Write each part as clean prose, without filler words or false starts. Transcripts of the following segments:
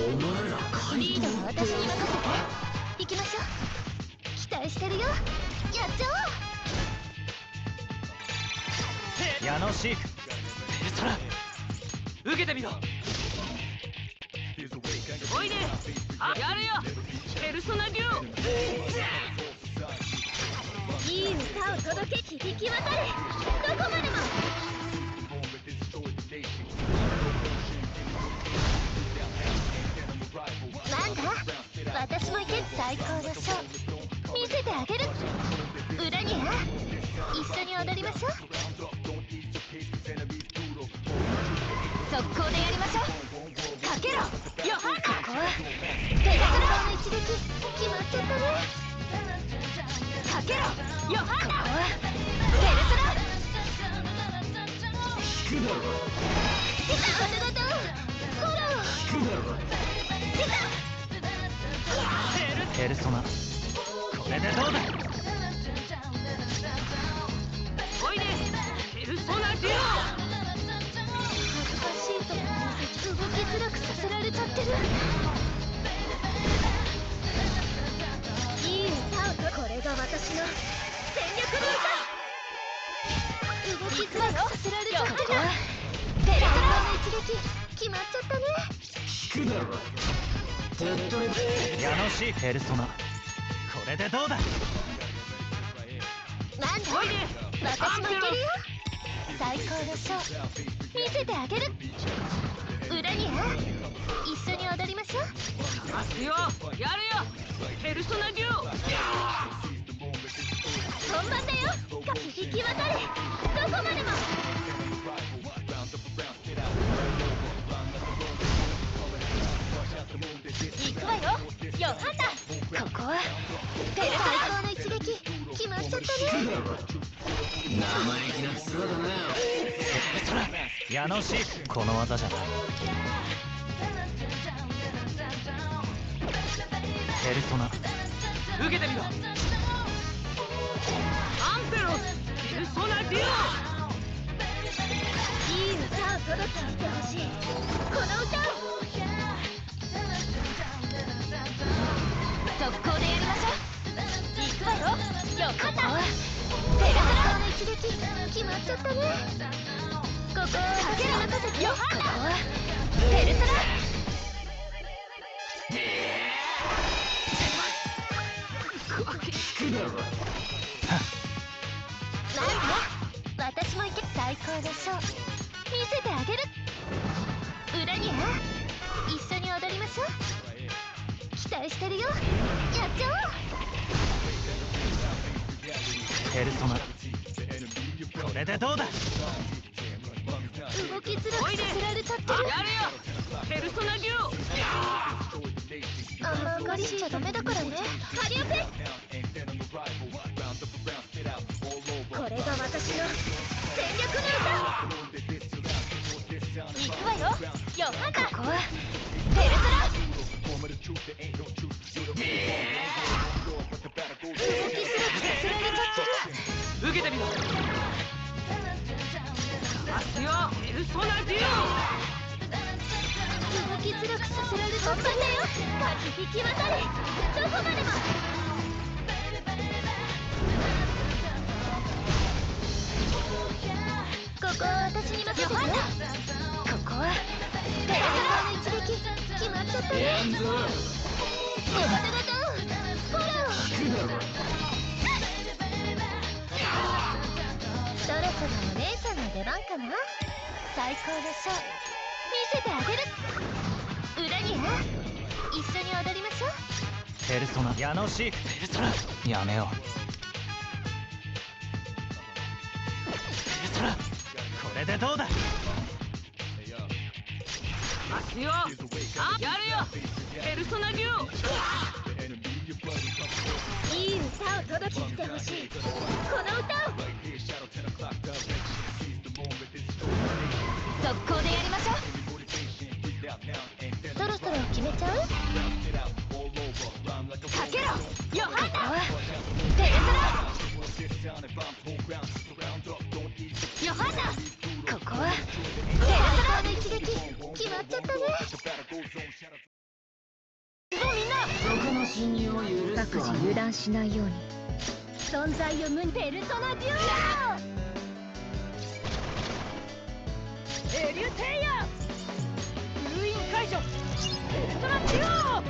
リードは私に任せて。行きましょう。期待してるよ。やっちゃおう。矢野シーク、ペルソナ受けてみろ。おいで、あ、やれよペルソナデュオ。いい歌を届け、響き渡れ。どこまでも。なんだ、私も行け。最高のショー見せてあげる。裏には一緒に踊りましょう。速攻でやりましょう。かけろヨハンナ。ここはペルソナの一撃決まっちゃったね。かけろヨハンナ。ここはペルソナ。引くだろ。出た。お手形フォロー。引くだろ。出た。ペルソナ、これでどうだ。おいでペルソナデュ恥ずかしいとこ動きづらくさせられちゃってる。いい歌をと。これが私の全力の歌。動きづらくさせられちゃってる。ペルソナの一撃決まっちゃったね。引くだろ。矢野シーク、ペルソナ、これでどうだ。なんだ、おいで私もいけるよ。最高のショー見せてあげる。裏には一緒に踊りましょう。オ。ますよやれよペルソナデュオ。本番だよ。響き渡れ。どこまでも。行くわよヨハンナ。ここはペルソナ。最高の一撃決まっちゃったね。生意気な面だな。矢野シーク、この技じゃない。ペルソナ、受けてみろ。アンペロスペルソナデュオ。いい歌を届けてほしい。この歌を速攻でやりましょう。行くわよヨハンナ。ペルソナの一撃決まっちゃったね。ここは私に任せて。ヨハンナ。ここはペルソナ。引くだろ。なんだ、私も行け。最高でしょう見せてあげる。裏には一緒に踊りましょう。期待してるよ。やっちゃペルソナ、これでどうだ。おう。動きづらくさせられちゃってる。やれよペルソナデュオ。あんま上がりしちゃダメだからね。ハリオペ。これが私の全力の歌。行くわよヨハンナ。ここはペルソナ。動きづらくさせられちゃってる。受けてみろ。ますよペルソナデュ動きづらくさせられちゃったんだよ。響き渡れ。どこまでも。ここは私に任せてよ。ここはペルソナの一撃決まっちゃったね。やんぞ。手形型フォロー。引くだろ。そろそろお姉さんの出番かな。最高のショー見せてあげる。裏には一緒に踊りましょう。ペルソナ、矢野シーク、オ。ペルソナペやめよルソナう。これでどうだ。ますよあ、やれよペルソナデュオ。いい歌を届けてほしい。この歌を速攻でやりましょう。そろそろ決めちゃう。かけろヨハンナ。ペルソナ。ヨハンナ。ここはペルソナの一撃決まっちゃったね。そこの侵入を許す各自油断しないように。存在を無にペルソナデュオエリュテイヤ封印解除ペルソナデュオペ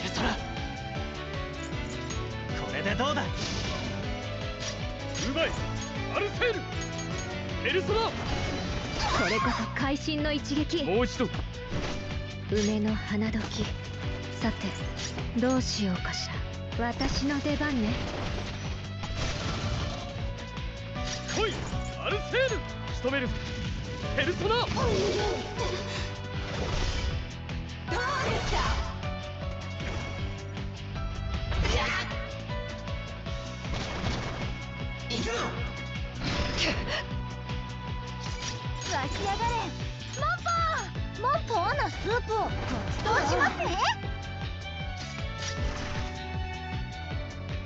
ルソナ、これでどうだ。うまい、アルセール、ペルソナ。これこそ会心の一撃。もう一度。梅の花時。さてどうしようかしら。私の出番ね。来い、アルセール、仕留める。ペルソナ。どうですか。行くぞ。わしやがれ。モンポーのスープをごちそうしますね。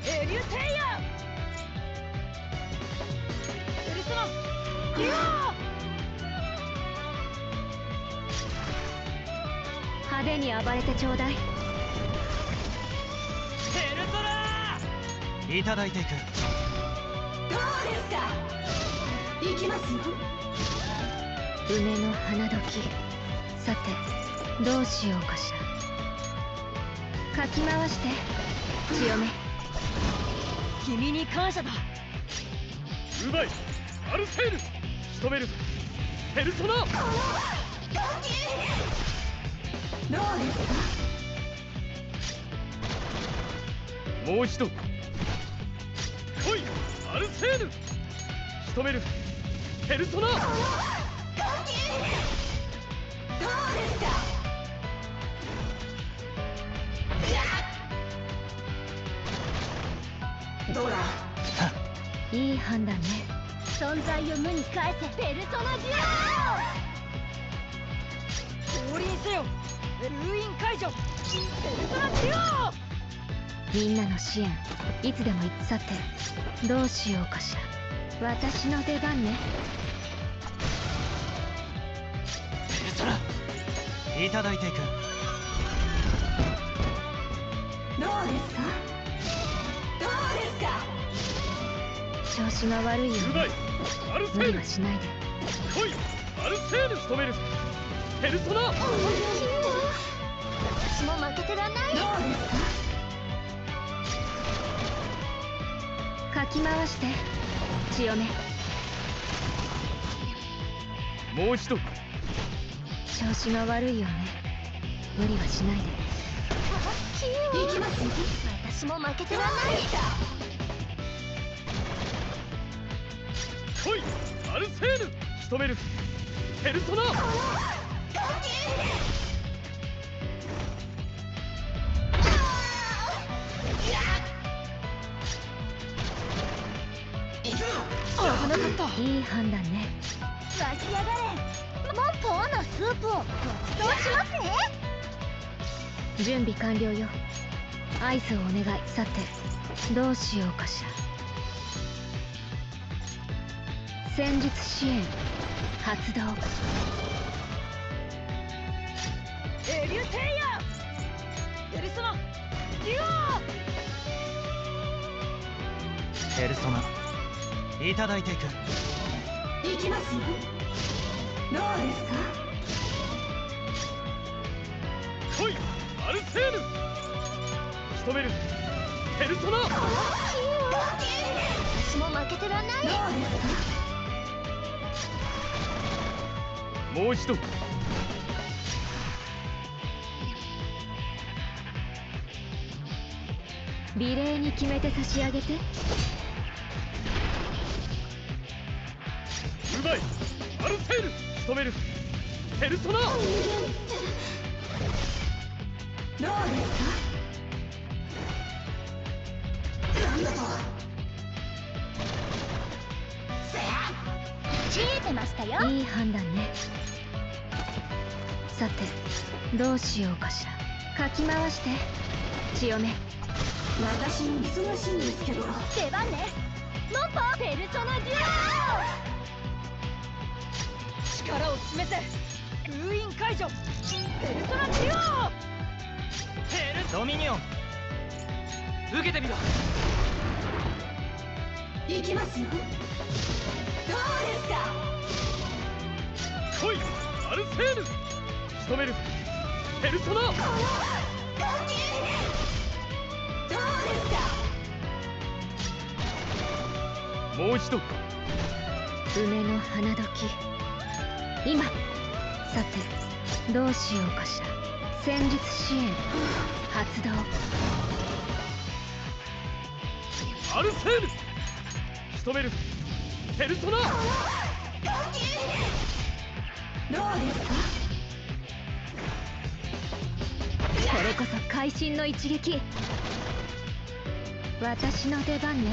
エリュテイヤペルソナデュオ派手に暴れてちょうだい。ペルソナいただいていく。どうですか。行きますよ。梅の花時。さてどうしようかしら。かき回して強め。君に感謝だ。うまい、アルセール、仕留める。ペルソナ。どうですか。もう一度。来い、アルセール、仕留める。ペルソナ。どうですか。どうだ。いい判断ね。存在を無に返せペルソナデュオ降臨せよ封印解除ペルソナデュオ。みんなの支援いつでもさてどうしようかしら。私の出番ね。ペルソナいただいていく。どうですか。どうですか。調子が悪いようまい、ね。アルセ無理はール、しないで。来い、アルセール、仕留める。ペルソナ。私も負けてらんない。どうですか。かき回して強め。もう一度。調子が悪いよね。無理はしないで。行きますよ。私も負けてらんない。来い、アルセール、仕留める。ペルソナ。危なかった。いい判断ね。わしやがれ。モンポーのスープをごちそうしますね。準備完了よ。合図をお願い。さてどうしようかしら。戦術支援発動。エリュテイヤペルソナデュペルソナいただいていく。オ。行きますよ。どうですか。来い、アルセール、仕留める。ペルソナ。私も負けてらんない。どうですか。もう一度。美麗に決めて差し上げて。うまい、アルセール、仕留める。ペルソナ。どうですか。なんだと。知恵てましたよ。いい判断ね。さてどうしようかしら。かき回して強め。私も忙しいんですけど。出番ね。モンポペルソナデュオ力を示せ封印解除ペルソナデュオ。どドミニオン受けてみろ。行きますよ。どうですか。来いアルセーヌ。仕留めるペルソナ。このガキどうですか。もう一度。梅の花時今。さてどうしようかしら。戦術支援発動。アルセーヌ。仕留めるペルソナ。どうですか。これこそ会心の一撃。私の出番ね。